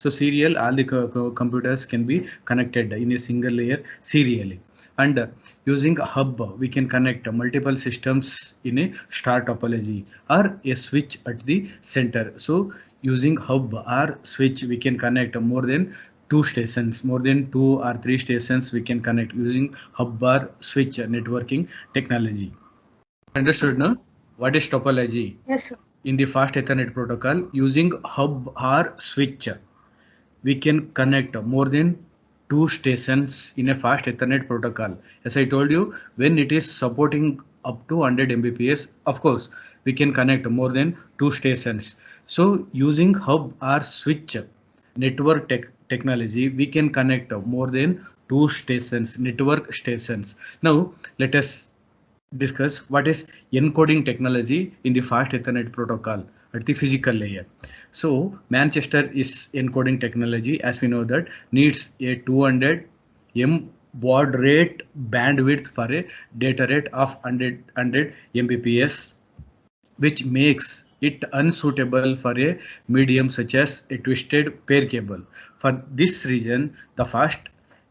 So serial, all the computers can be connected in a single layer serially. And using a hub, we can connect multiple systems in a star topology or a switch at the center. So using hub or switch, we can connect more than two stations, more than two or three stations we can connect using hub or switch networking technology. Understood, no? What is topology? Yes, sir. In the fast Ethernet protocol, using hub or switch, we can connect more than two stations in a fast Ethernet protocol. As I told you, when it is supporting up to 100 Mbps, of course, we can connect more than two stations. So using hub or switch network technology, we can connect more than two stations, network stations. Now let us discuss what is encoding technology in the fast Ethernet protocol at the physical layer. So Manchester is encoding technology, as we know, that needs a 200 M baud rate bandwidth for a data rate of 100 Mbps, which makes it unsuitable for a medium such as a twisted pair cable. For this reason, the fast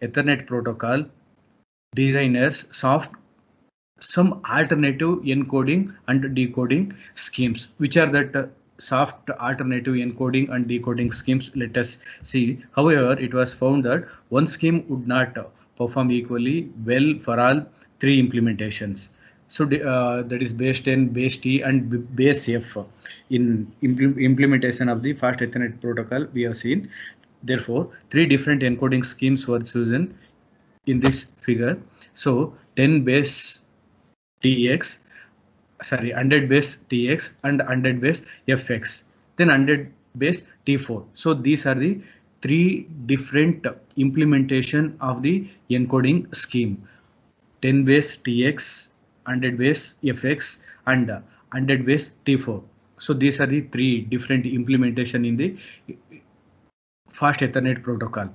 Ethernet protocol designers soft some alternative encoding and decoding schemes. Which are that soft alternative encoding and decoding schemes? Let us see. However, it was found that one scheme would not perform equally well for all three implementations. So that is based in base T and base F in implementation of the fast Ethernet protocol we have seen. Therefore, three different encoding schemes were chosen in this figure. So 10 base TX, sorry, 100 base TX and 100 base FX, then 100 base T4. So these are the three different implementation of the encoding scheme: 10 base TX, 100 base FX, and 100 base T4. So these are the three different implementation in the fast Ethernet protocol.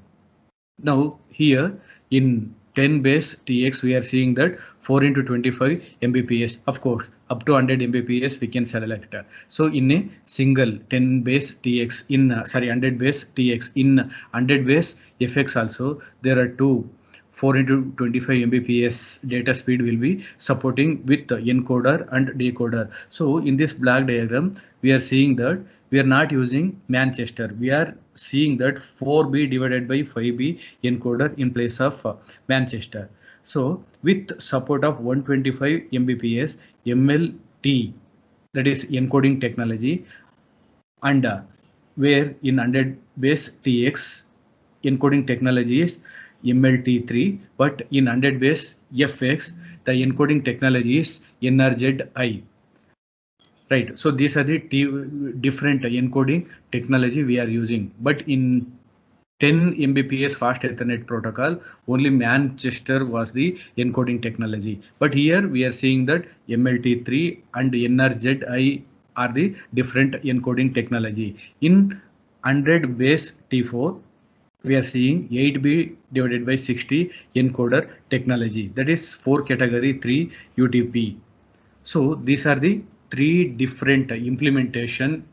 Now here in 10 base TX, we are seeing that 4 into 25 Mbps. Of course, up to 100 Mbps we can select. So in a single 10 base TX, in 100 base TX, in 100 base FX also, there are two 4 into 25 Mbps data speed will be supporting with the encoder and decoder. So in this block diagram, we are seeing that we are not using Manchester. We are seeing that 4B divided by 5B encoder in place of Manchester. So with support of 125 Mbps MLT, that is encoding technology, and where in 100 base TX encoding technology is MLT3, but in 100 base FX the encoding technology is NRZI. Right, so these are the different encoding technology we are using, but in 10 Mbps fast Ethernet protocol, only Manchester was the encoding technology. But here we are seeing that MLT3 and NRZI are the different encoding technology. In 100 base T4, we are seeing 8B divided by 60 encoder technology. That is 4 category 3 UTP. So these are the three different implementation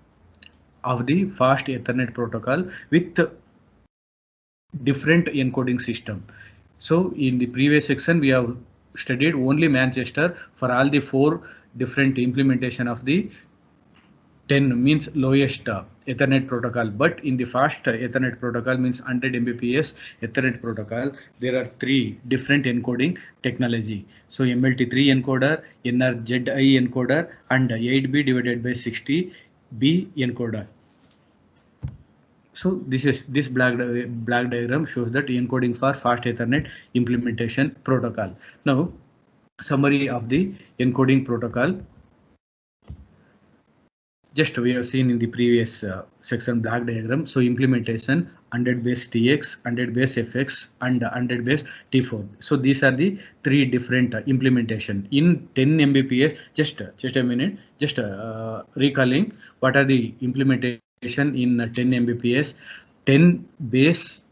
of the fast Ethernet protocol with different encoding system. So in the previous section we have studied only Manchester for all the four different implementation of the 10 means lowest Ethernet protocol, but in the fast Ethernet protocol means 100 Mbps Ethernet protocol, there are three different encoding technology. So MLT3 encoder, NRZI encoder, and 8B divided by 60B encoder. So this black diagram shows that encoding for fast Ethernet implementation protocol. Now summary of the encoding protocol. Just we have seen in the previous section black diagram. So implementation 100 base TX, 100 base FX, and 100 base T4. So these are the three different implementation in 10 Mbps. Just a minute. Just recalling what are the implementation in 10 Mbps. 10 base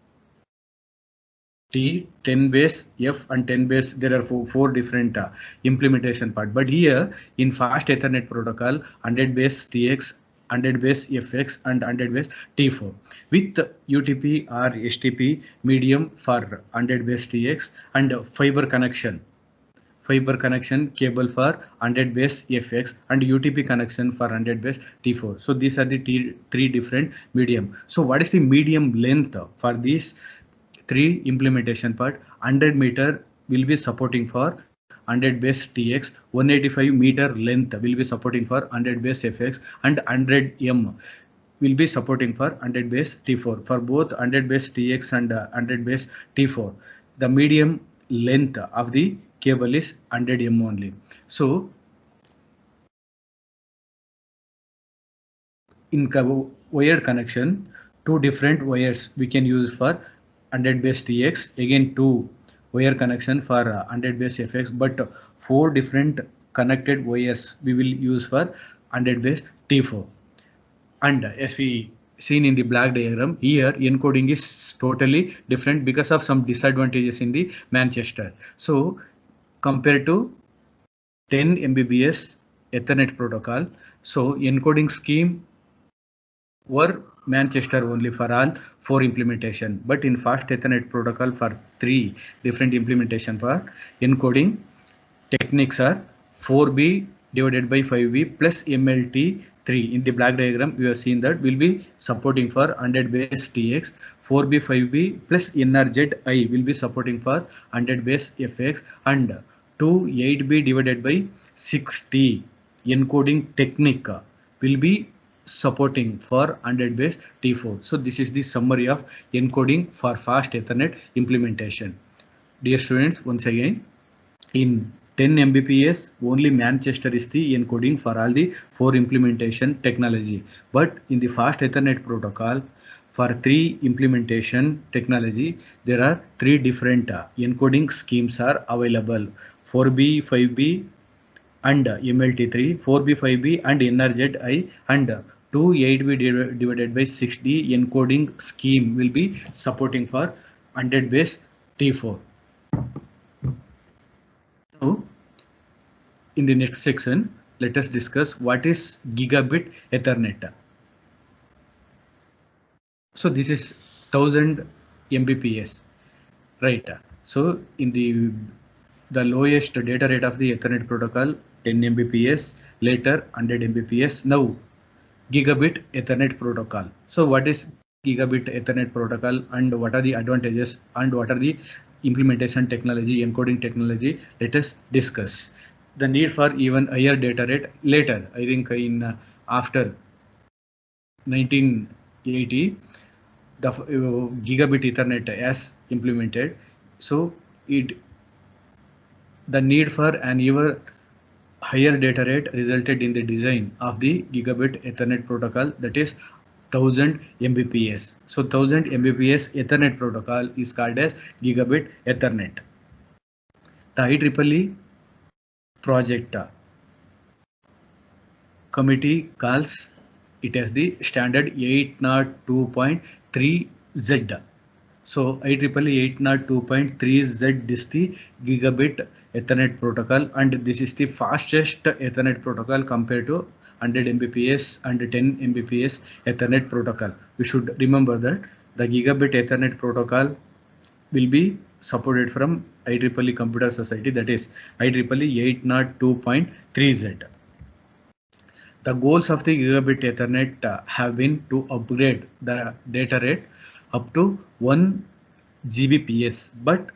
T, 10 base F, and 10 base. There are four different implementation part. But here in fast Ethernet protocol, 100 base TX 100 base FX and 100 base T4 with UTP or STP medium for 100 base TX and fiber connection cable for 100 base FX and UTP connection for 100 base T4. So these are the three different medium. So what is the medium length for these three implementation part? 100 meter will be supporting for 100 base TX, 185 meter length will be supporting for 100 base FX and 100 M will be supporting for 100 base T4. For both 100 base TX and 100 base T4, the medium length of the cable is 100 M only. So in wired connection, two different wires we can use for 100 base TX, again two wire connection for 100 base FX, but four different connected wires we will use for 100 base T4. And as we seen in the black diagram, here encoding is totally different because of some disadvantages in the Manchester. So compared to 10 Mbps Ethernet protocol, so encoding scheme were Manchester only for all four implementation, but in fast Ethernet protocol for three different implementation for encoding techniques are 4B divided by 5B plus MLT3. In the black diagram we have seen that will be supporting for 100 base TX, 4B 5B plus NRZI will be supporting for 100 base FX, and 2 8B divided by 6T encoding technique will be supporting for 100 base T4. So this is the summary of encoding for fast Ethernet implementation. Dear students, once again, in 10 Mbps only Manchester is the encoding for all the four implementation technology, but in the fast Ethernet protocol for three implementation technology there are three different encoding schemes are available: 4B 5B and MLT3, 4B 5B and NRZI, and 2 8B divided by 6D encoding scheme will be supporting for 100 base T4. Now, in the next section, let us discuss what is gigabit Ethernet. So this is 1000 Mbps, right? So in the lowest data rate of the Ethernet protocol 10 Mbps, later 100 Mbps, now gigabit Ethernet protocol. So what is gigabit Ethernet protocol and what are the advantages and what are the implementation technology, encoding technology? Let us discuss. The need for even higher data rate later, I think in after 1980, the gigabit Ethernet as implemented. So the need for an even higher data rate resulted in the design of the gigabit Ethernet protocol, that is 1000 Mbps. So 1000 Mbps Ethernet protocol is called as gigabit Ethernet. The IEEE project committee calls it as the standard 802.3Z. So IEEE 802.3Z is the gigabit Ethernet protocol, and this is the fastest Ethernet protocol compared to 100 Mbps and 10 Mbps Ethernet protocol. We should remember that the gigabit Ethernet protocol will be supported from IEEE Computer Society, that is IEEE 802.3Z. The goals of the gigabit Ethernet have been to upgrade the data rate up to 1 Gbps, but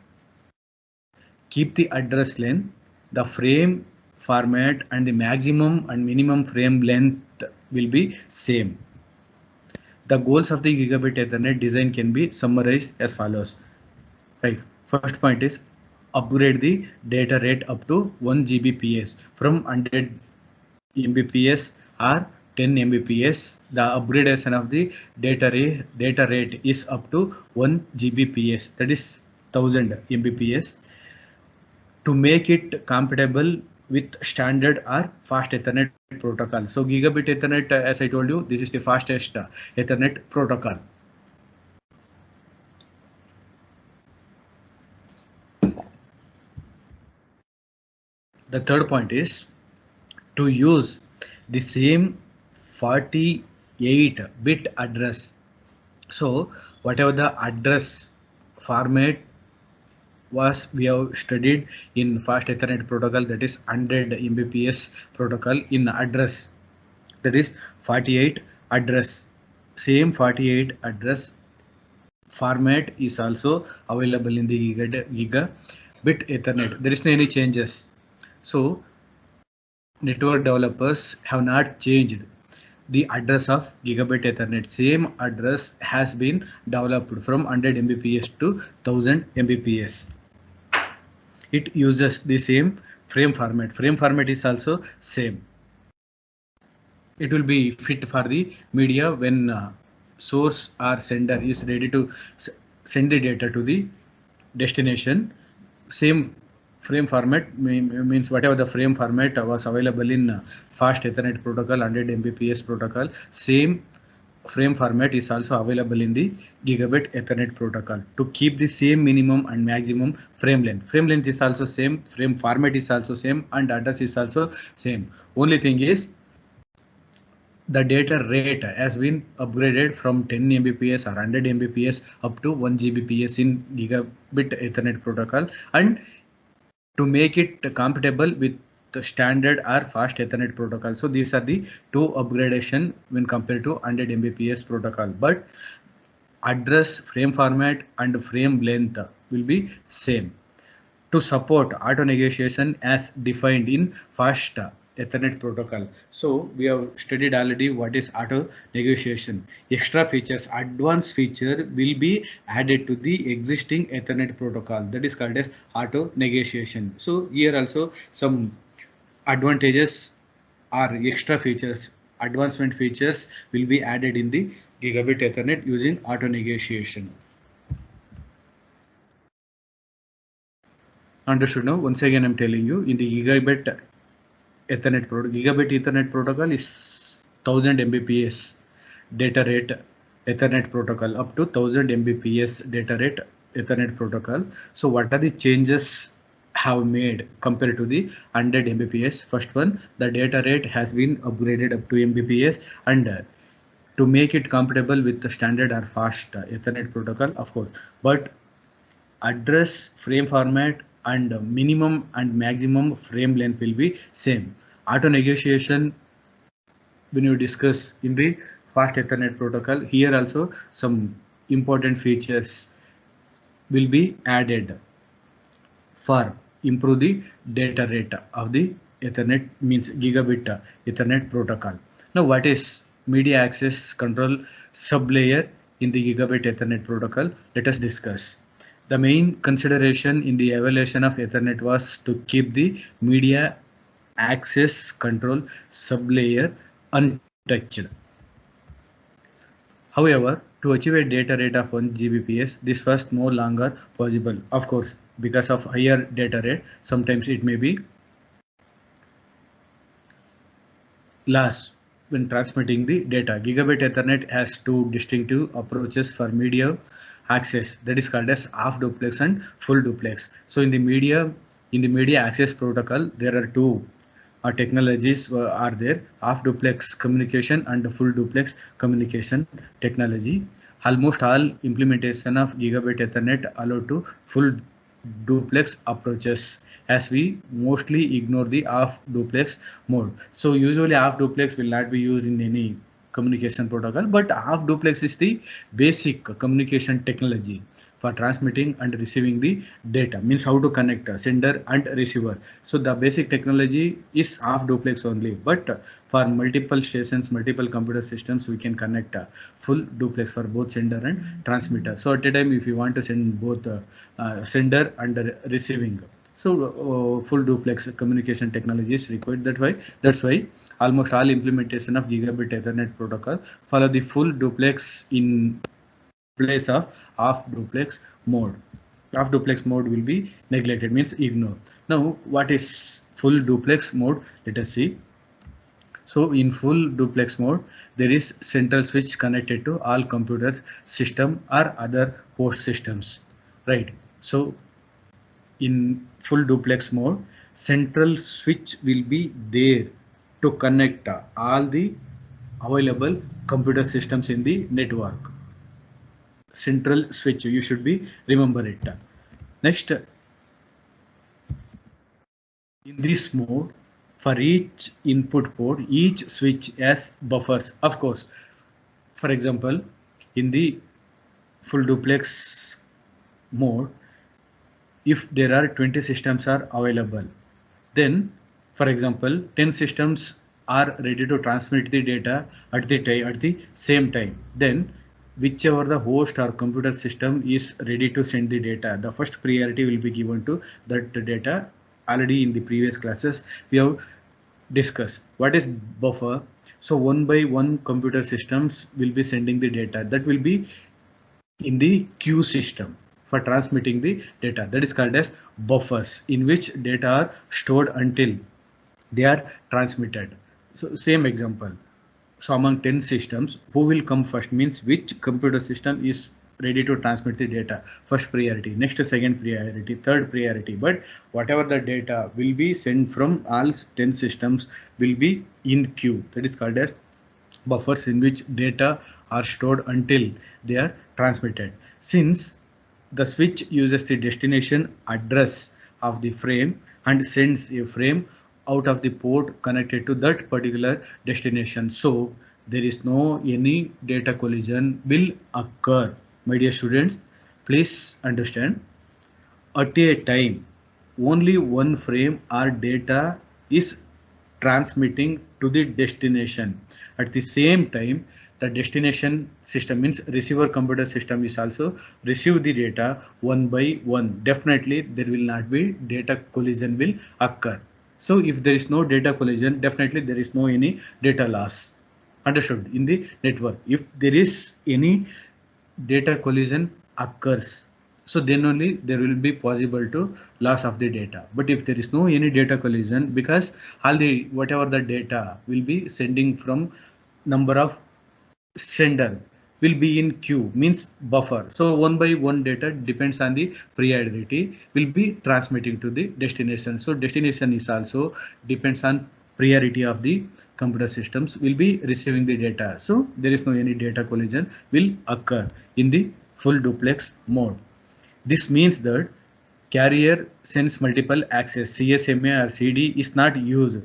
keep the address length, the frame format, and the maximum and minimum frame length will be same. The goals of the gigabit Ethernet design can be summarized as follows. Right. First point is upgrade the data rate up to 1 Gbps from 100 Mbps or 10 Mbps. The upgradation of the data rate is up to 1 Gbps, that is 1000 Mbps, to make it compatible with standard or fast Ethernet protocol. So gigabit Ethernet, as I told you, this is the fastest Ethernet protocol. The third point is to use the same 48-bit address. So whatever the address format was we have studied in fast Ethernet protocol, that is 100 Mbps protocol in address, that is 48 address. Same 48 address format is also available in the gigabit Ethernet. There is no any changes. So network developers have not changed the address of gigabit Ethernet. Same address has been developed from 100 Mbps to 1000 Mbps. It uses the same frame format. Frame format is also same. It will be fit for the media when source or sender is ready to send the data to the destination. Same frame format means whatever the frame format was available in fast Ethernet protocol, 100 Mbps protocol, same frame format is also available in the gigabit Ethernet protocol to keep the same minimum and maximum frame length. Frame length is also same, frame format is also same, and address is also same. Only thing is the data rate has been upgraded from 10 Mbps or 100 Mbps up to 1 Gbps in gigabit Ethernet protocol, and to make it compatible with the standard or fast Ethernet protocol. So these are the two upgradation when compared to 100 Mbps protocol, but address, frame format and frame length will be same. To support auto negotiation as defined in fast Ethernet protocol. So we have studied already what is auto negotiation. Extra features, advanced feature will be added to the existing Ethernet protocol, that is called as auto negotiation. So here also some advantages or extra features, advancement features will be added in the gigabit Ethernet using auto negotiation. Understood now? Once again I'm telling you, in the gigabit Ethernet protocol is 1000 Mbps data rate Ethernet protocol, up to 1000 Mbps data rate Ethernet protocol. So what are the changes have made compared to the 100 Mbps? First one, the data rate has been upgraded up to Mbps, and to make it compatible with the standard or fast Ethernet protocol, of course, but address, frame format and minimum and maximum frame length will be same. Auto negotiation, when you discuss in the fast Ethernet protocol, here also some important features will be added for improve the data rate of the Ethernet, means gigabit Ethernet protocol. Now what is media access control sublayer in the gigabit Ethernet protocol? Let us discuss. The main consideration in the evaluation of Ethernet was to keep the media access control sublayer untouched. However, to achieve a data rate of 1 Gbps, this was no longer possible. Of course, because of higher data rate, sometimes it may be lost when transmitting the data. Gigabit Ethernet has two distinctive approaches for media access, that is called as half duplex and full duplex. So in the media access protocol, there are two technologies are there: half duplex communication and full duplex communication technology. Almost all implementation of gigabit Ethernet allow to full duplex approaches, as we mostly ignore the half duplex mode. So usually half duplex will not be used in any communication protocol, but half duplex is the basic communication technology for transmitting and receiving the data, means how to connect a sender and receiver. So the basic technology is half duplex only, but for multiple stations, multiple computer systems, we can connect a full duplex for both sender and transmitter. So at a time, if you want to send both sender and receiving, so full duplex communication technology is required. That's why almost all implementation of gigabit Ethernet protocol follow the full duplex in place of half duplex mode. Half duplex mode will be neglected, means ignore. Now what is full duplex mode? Let us see. So in full duplex mode, there is central switch connected to all computer system or other host systems, right? So in full duplex mode, central switch will be there to connect all the available computer systems in the network. Central switch, you should be remember it. Next, in this mode, for each input port, each switch has buffers. Of course, for example, in the full duplex mode, if there are 20 systems are available, then for example 10 systems are ready to transmit the data at the same time, then whichever the host or computer system is ready to send the data, the first priority will be given to that data. Already in the previous classes we have discussed what is buffer. So one by one computer systems will be sending the data that will be in the queue system for transmitting the data, that is called as buffers, in which data are stored until they are transmitted. So same example, so among 10 systems, who will come first means which computer system is ready to transmit the data, first priority, next second priority, third priority, but whatever the data will be sent from all 10 systems will be in queue, that is called as buffers, in which data are stored until they are transmitted. Since the switch uses the destination address of the frame and sends a frame out of the port connected to that particular destination, so there is no any data collision will occur. My dear students, please understand, at a time only one frame or data is transmitting to the destination. At the same time, the destination system means receiver computer system is also receive the data one by one. Definitely there will not be data collision will occur. So if there is no data collision, definitely there is no any data loss. Understood? In the network, if there is any data collision occurs, so then only there will be possible to loss of the data. But if there is no any data collision, because all the whatever the data will be sending from number of sender will be in queue means buffer, so one by one data depends on the priority will be transmitting to the destination. So destination is also depends on priority of the computer systems will be receiving the data, so there is no any data collision will occur in the full duplex mode. This means that carrier sends multiple access, CSMA or CD is not used.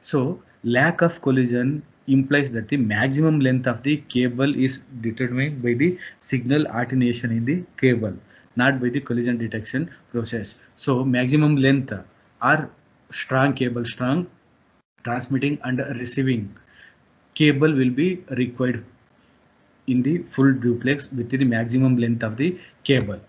So lack of collision implies that the maximum length of the cable is determined by the signal attenuation in the cable, not by the collision detection process. So maximum length or strong cable, strong transmitting and receiving cable will be required in the full duplex with the maximum length of the cable.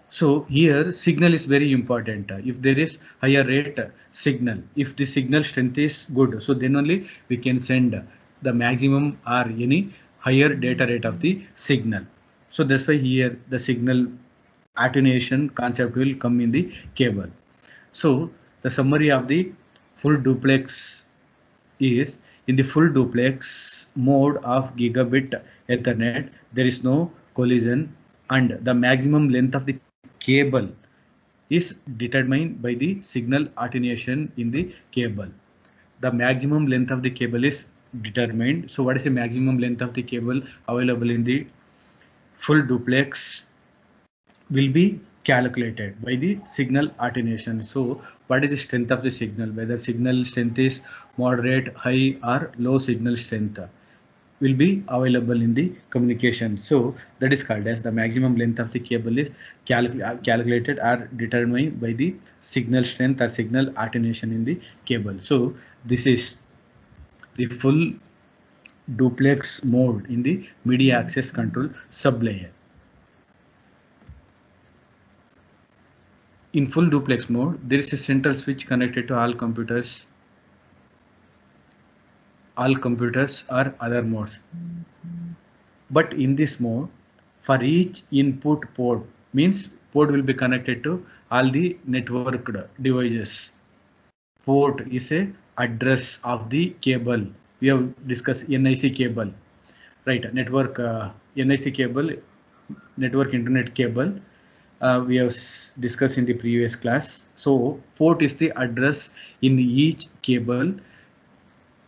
So here signal is very important. If there is higher rate signal, if the signal strength is good, so then only we can send the maximum or any higher data rate of the signal. So that's why here the signal attenuation concept will come in the cable. So the summary of the full duplex is, in the full duplex mode of gigabit Ethernet, there is no collision and the maximum length of the cable is determined by the signal attenuation in the cable. The maximum length of the cable is determined. So what is the maximum length of the cable available in the full duplex will be calculated by the signal attenuation. So what is the strength of the signal, whether signal strength is moderate, high or low signal strength will be available in the communication. So that is called as the maximum length of the cable is calculated or determined by the signal strength or signal attenuation in the cable. So this is the full duplex mode in the media access control sublayer. In full duplex mode, there is a central switch connected to all computers or other modes. But in this mode, for each input port means port will be connected to all the networked devices. Port is a address of the cable. We have discussed NIC cable, right? Network NIC cable, network internet cable. We have discussed in the previous class. So port is the address in each cable.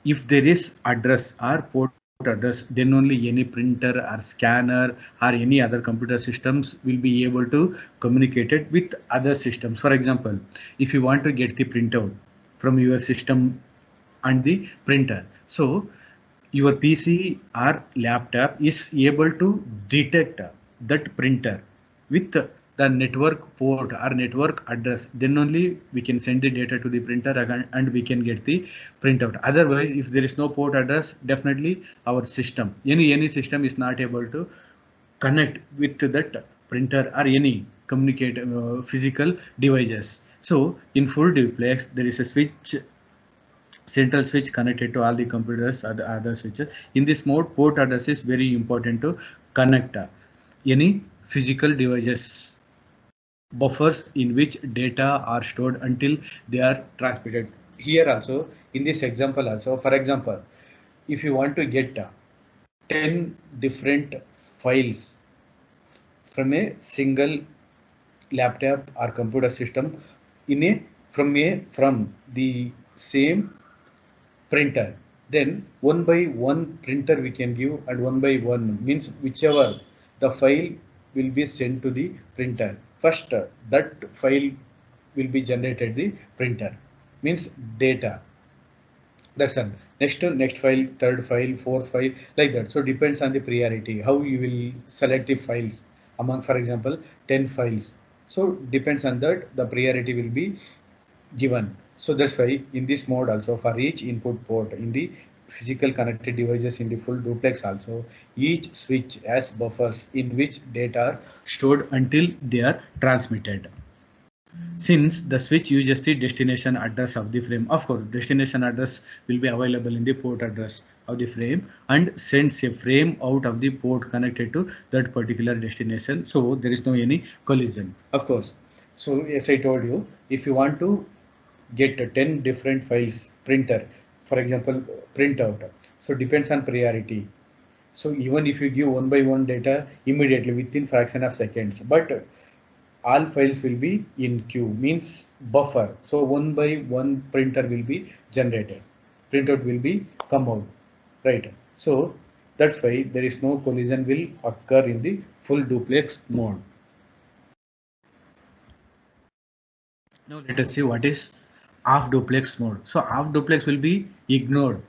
If there is address or port address, then only any printer or scanner or any other computer systems will be able to communicate it with other systems. For example, if you want to get the printout from your system and the printer, so your PC or laptop is able to detect that printer with the network port or network address, then only we can send the data to the printer and we can get the printout. Otherwise, if there is no port address, definitely our system, any system is not able to connect with that printer or any communicate physical devices. So in full duplex, there is a switch, central switch connected to all the computers or the other switches. In this mode, port address is very important to connect any physical devices, buffers in which data are stored until they are transmitted. Here also, in this example also, for example, if you want to get 10 different files from a single laptop or computer system in a from the same printer, then one by one printer we can give, and one by one means whichever the file will be sent to the printer first, that file will be generated the printer, means data. That's all. Next file, third file, fourth file, like that. So depends on the priority how you will select the files among, for example, 10 files. So depends on that the priority will be given. So that's why in this mode also, for each input port in the physical connected devices in the full duplex also, each switch has buffers in which data are stored until they are transmitted. Since the switch uses the destination address of the frame, of course destination address will be available in the port address of the frame and sends a frame out of the port connected to that particular destination, so there is no any collision, of course. So as I told you, if you want to get 10 different files printer, for example printout, so depends on priority. So even if you give one by one data immediately within fraction of seconds, but all files will be in queue, means buffer. So one by one printer will be generated, printout will be come out, right? So that's why there is no collision will occur in the full duplex mode. Now let us see what is half duplex mode. So half duplex will be ignored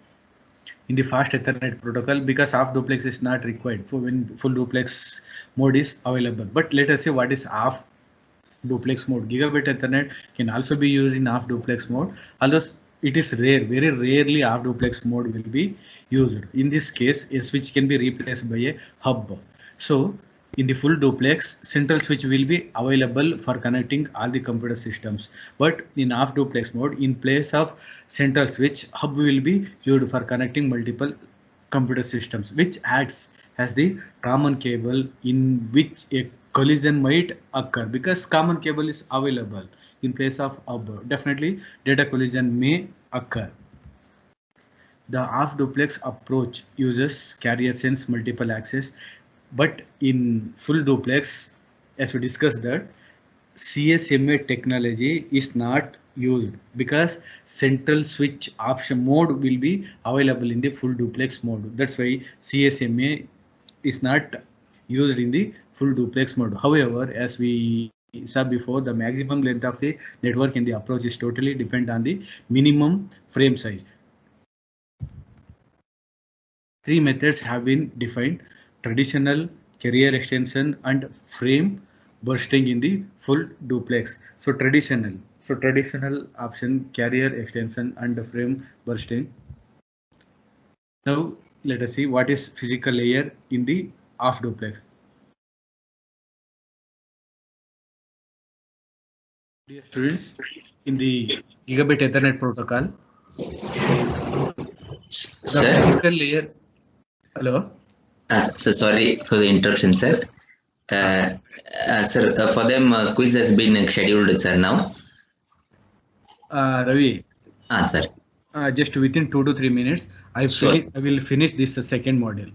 in the fast Ethernet protocol because half duplex is not required for when full duplex mode is available. But let us see what is half duplex mode. Gigabit Ethernet can also be used in half duplex mode, although it is rare, very rarely half duplex mode will be used. In this case, a switch can be replaced by a hub. So in the full duplex, central switch will be available for connecting all the computer systems. But in half duplex mode, in place of central switch, hub will be used for connecting multiple computer systems, which acts as the common cable in which a collision might occur because common cable is available in place of hub. Definitely data collision may occur. The half duplex approach uses carrier sense multiple access, but in full duplex, as we discussed that, CSMA technology is not used because central switch option mode will be available in the full duplex mode. That's why CSMA is not used in the full duplex mode. However, as we saw before, the maximum length of the network in the approach is totally depend on the minimum frame size. Three methods have been defined: traditional, carrier extension, and frame bursting in the full duplex. So traditional option, carrier extension and the frame bursting. Now let us see what is physical layer in the half duplex. Dear students, in the Gigabit Ethernet protocol, the Sir, physical layer. Hello. so sorry for the interruption, sir. Sir, for them, quiz has been scheduled, sir, now. Ravi. Sir. Just within 2 to 3 minutes, Sure. I will finish this second module.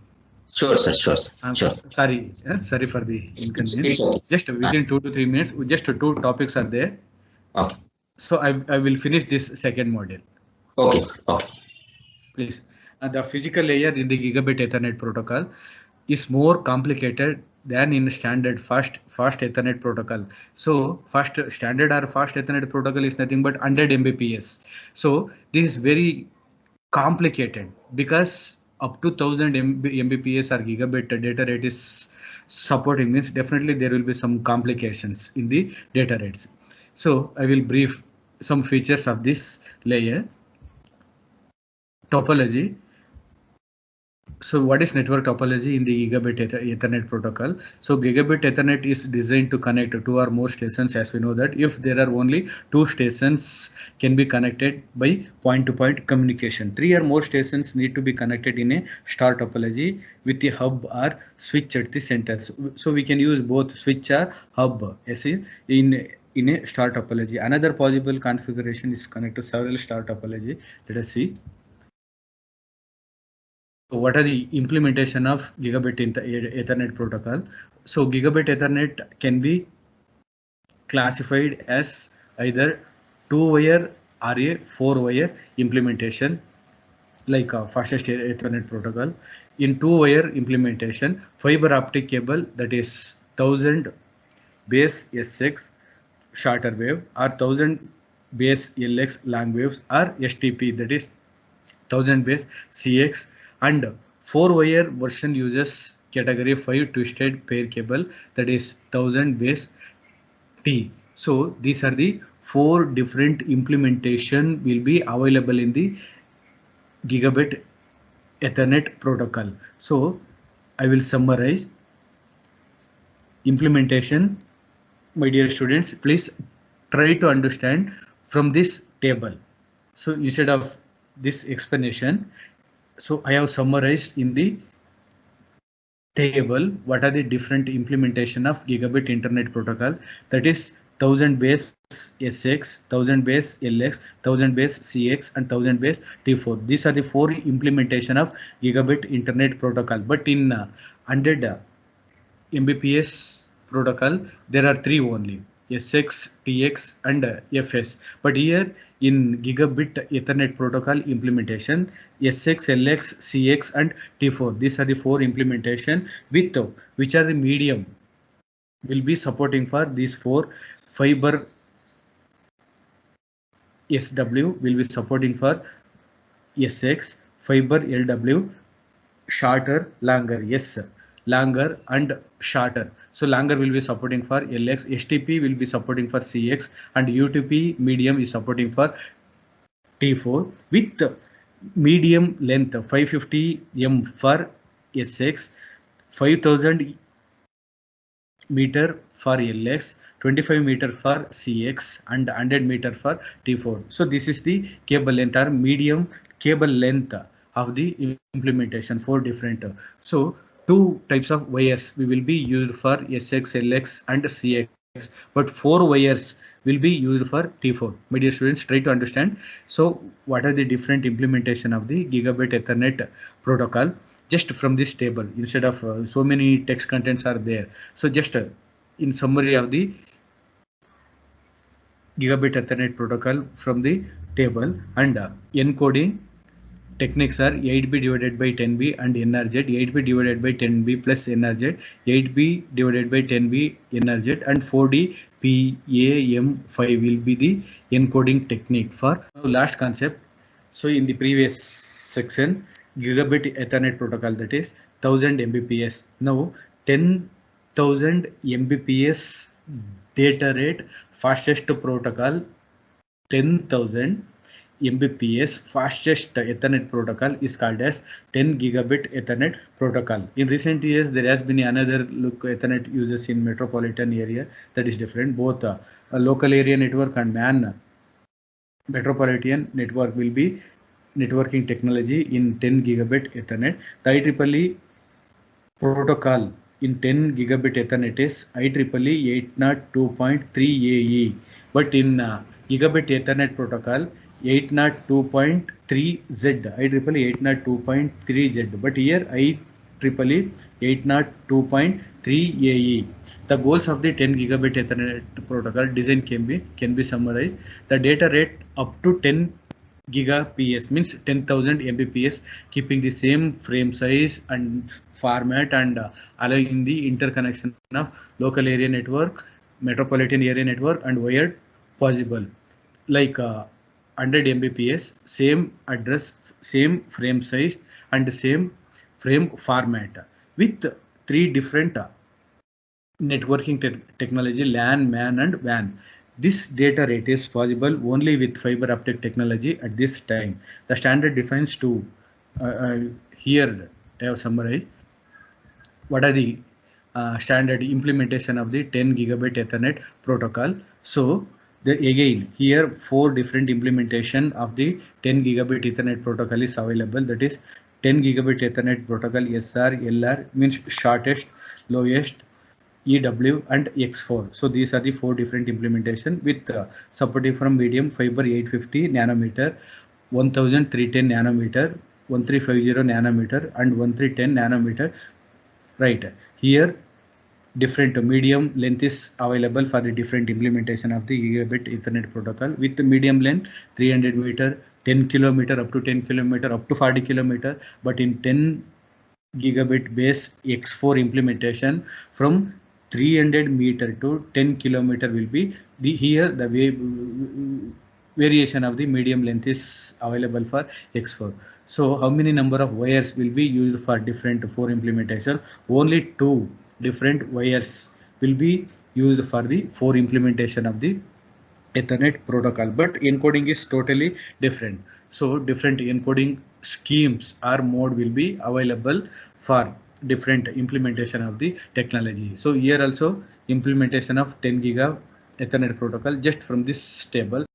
Sure, sir. Sure. Sure. Sorry for the inconvenience. It's okay. Just within 2 to 3 minutes, just two topics are there. Okay. So I will finish this second module. Okay. Okay. Please. the physical layer in the gigabit Ethernet protocol is more complicated than in standard fast Ethernet protocol. So fast standard or fast Ethernet protocol is nothing but 100 Mbps. So this is very complicated because up to 1000 Mbps or gigabit data rate is supporting, means definitely there will be some complications in the data rates. So I will brief some features of this layer. Topology. So what is network topology in the gigabit Ethernet protocol? So gigabit Ethernet is designed to connect two or more stations. As we know that if there are only two stations can be connected by point-to-point communication. Three or more stations need to be connected in a star topology with the hub or switch at the center. So we can use both switch or hub in a star topology. Another possible configuration is connect to several star topology. Let us see. So what are the implementation of gigabit Ethernet protocol? So gigabit Ethernet can be classified as either 2-wire or a 4-wire implementation, like fastest Ethernet protocol. In 2-wire implementation, fiber optic cable, that is 1000 base SX shorter wave or 1000 base LX long waves, or STP, that is 1000 base CX, and 4-wire version uses category 5 twisted pair cable, that is 1000 base T. So these are the 4 different implementation will be available in the gigabit Ethernet protocol. So I will summarize implementation. My dear students, please try to understand from this table. So instead of this explanation, so I have summarized in the table what are the different implementation of gigabit internet protocol, that is 1000 base SX, 1000 base LX, 1000 base CX, and 1000 base T4. These are the 4 implementation of gigabit internet protocol. But in 100 Mbps protocol, there are 3 only: SX, TX, and FS. But here in gigabit Ethernet protocol implementation, SX, LX, CX, and T4. These are the 4 implementation with which are the medium will be supporting for these 4. Fiber SW will be supporting for SX, fiber LW, shorter, longer, yes, longer and shorter. So longer will be supporting for LX, STP will be supporting for CX, and UTP medium is supporting for T4 with medium length 550 M for SX, 5000 meter for LX, 25 meter for CX, and 100 meter for T4. So this is the cable length or medium cable length of the implementation, 4 different. So 2 types of wires we will be used for SX, LX, and CX, but 4 wires will be used for T4. My dear students, try to understand. So what are the different implementation of the gigabit Ethernet protocol? Just from this table, instead of so many text contents are there. So just in summary of the gigabit Ethernet protocol from the table, and encoding techniques are 8B divided by 10B and NRZ, 8B divided by 10B plus NRZ, 8B divided by 10B NRZ, and 4D PAM5 will be the encoding technique for last concept. So in the previous section, gigabit Ethernet protocol, that is 1000 Mbps. Now 10,000 Mbps data rate fastest protocol, 10,000 Mbps fastest Ethernet protocol is called as 10 gigabit Ethernet protocol. In recent years, there has been another look Ethernet uses in metropolitan area, that is different. Both a local area network and MAN metropolitan network will be networking technology in 10 gigabit Ethernet. The IEEE protocol in 10 gigabit Ethernet is IEEE 802.3AE, but in gigabit Ethernet protocol 802.3Z, IEEE 802.3Z, but here IEEE 802.3AE. The goals of the 10 gigabit Ethernet protocol design can be summarized. The data rate up to 10 Giga-ps means 10,000 Mbps, keeping the same frame size and format and allowing the interconnection of local area network, metropolitan area network and wired possible. Like 100 Mbps, same address, same frame size and same frame format with three different networking technology LAN, MAN and WAN. This data rate is possible only with fiber optic technology at this time. The standard defines two. Here I have summarized what are the standard implementation of the 10 gigabit Ethernet protocol. So again here four different implementation of the 10 gigabit Ethernet protocol is available. That is 10 gigabit Ethernet protocol SR, LR means shortest, lowest, EW and X4. So these are the four different implementation with supporting from medium fiber 850 nanometer, 1310 nanometer, 1350 nanometer and 1310 nanometer. Right here different medium length is available for the different implementation of the gigabit Ethernet protocol. With the medium length 300 meter, 10 kilometer up to 10 kilometer up to 40 kilometer, but in 10 gigabit base X4 implementation from 300 meter to 10 kilometer will be the here the variation of the medium length is available for X4. So how many number of wires will be used for different four implementation? Only two different wires will be used for the four implementation of the Ethernet protocol, but encoding is totally different. So different encoding schemes or mode will be available for different implementation of the technology. So here also implementation of 10 giga Ethernet protocol just from this table.